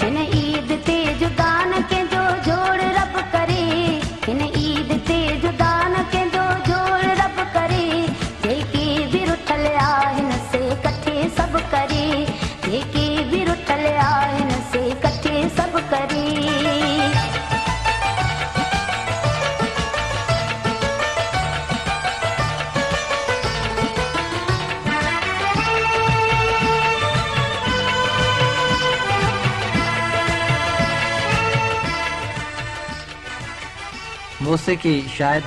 हिन ईद ते जुदा न कंहिंजो जोड़ रब करे, हिन ईद ते जुदा न कंहिंजो जोड़ रब करे, जेके बि रुठल आहिनि से कठे सभु करे, जेके बि रुठल आहिनि से कठे सभु करे। मौसीकी शायद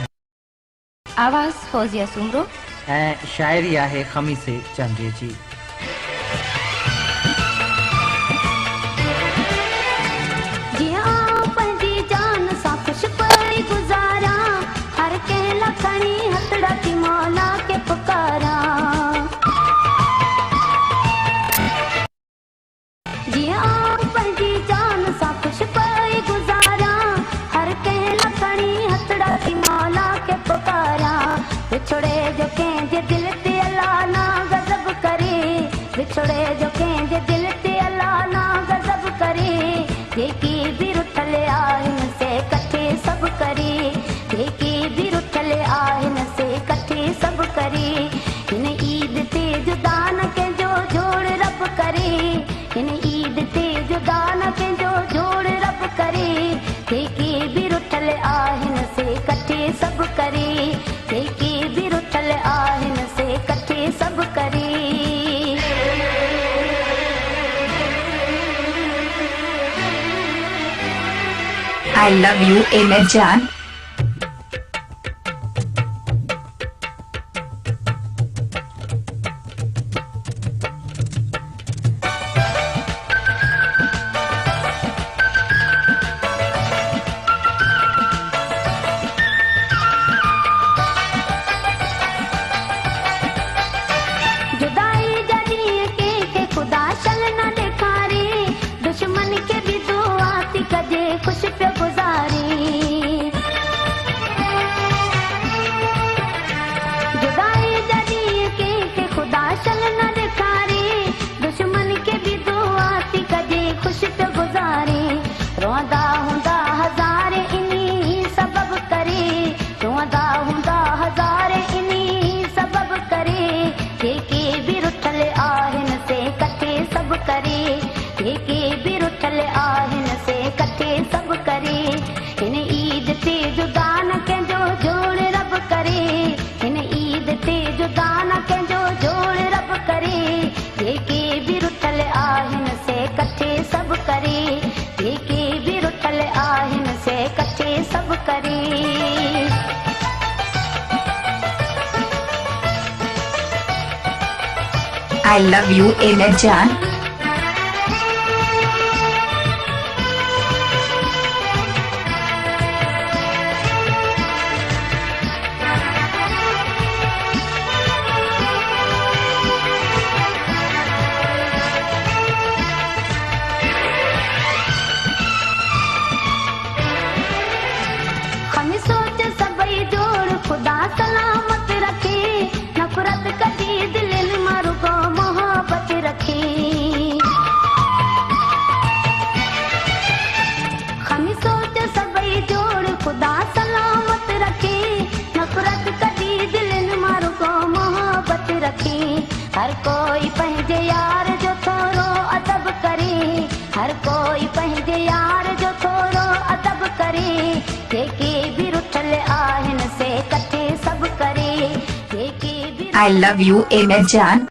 आवाज़ फौजिया सुमरो ऐं शायरी आहे खमीसे चंदे जी। जियां पंहिंजी जान सां ख़ुशि पई गुज़ारां, हर कंहिं लाइ खणी हथड़ा थी मौला खे पुकारां। जियां पंहिंजी जान सां ख़ुशि पई गुज़ारां, हर कंहिं लाइ खणी हथड़ा थी मौला खे पुकारां। विछोड़े जो कंहिंजे दिलि ते अल्लाह ना गज़ब करे, विछोड़े जो कंहिंजे दिलि ते अल्लाह ना गज़ब करे, जेके बि रुठल आहिनि से कठे सभु करे, जेके बि रुठल आहिनि से कठे सभु करे। हिन ईद ते जुदा न कंहिंजो जोड़ रब करे, हिन ईद ते जुदा न कंहिंजो जोड़ रब करे, जेके बि रुठल आहिनि से कठे सभु करे, जेके बि रुठल आहिनि से कठे सभु करे। I love you एमएच जान। जुदाई जॾहिं कंहिंखे ख़ुदा शल न ॾेखारे, दुश्मन खे बि दुआ थी कजे ख़ुशि पियो गुज़ारे। जुदाई जॾहिं कंहिंखे ख़ुदा शल न ॾेखारे, दुश्मन खे बि दुआ थी कजे ख़ुशि पियो गुज़ारे। रोअंदा हूंदा हज़ार इन्ही सबब करे, रोअंदा हूंदा हज़ार इन्ही सबब करे, जेके बि रुठल आहिनि से कठे सभु करे, जेके बि रुठल आहिनि से कठे सभु करे। हिन ईद ते जुदा न कंहिंजो जोड़ रब करे, हिन ईद ते जुदा न कंहिंजो जोड़ रब करे, जेके बि रुठल आहिनि से कठे सभु करे, जेके बि रुठल आहिनि से कठे सभु करे। I love you एमएच जान। हम सोच सबई जोड़ खुदा सलामत रखे, नफरत कदी दिल में रुगो मोहब्बत रखे। हम सोच सबई जोड़ खुदा सलामत रखे, नफरत कदी दिल में रुगो मोहब्बत रखे। हर कोई पंहिंजे यार जो थोरो अदब करे, हर कोई पंहिंजे यार जो थोरो अदब करे, जेके बि रुठल आहिनि से कठे सभु करे, जेके बि I love you एमएच जान।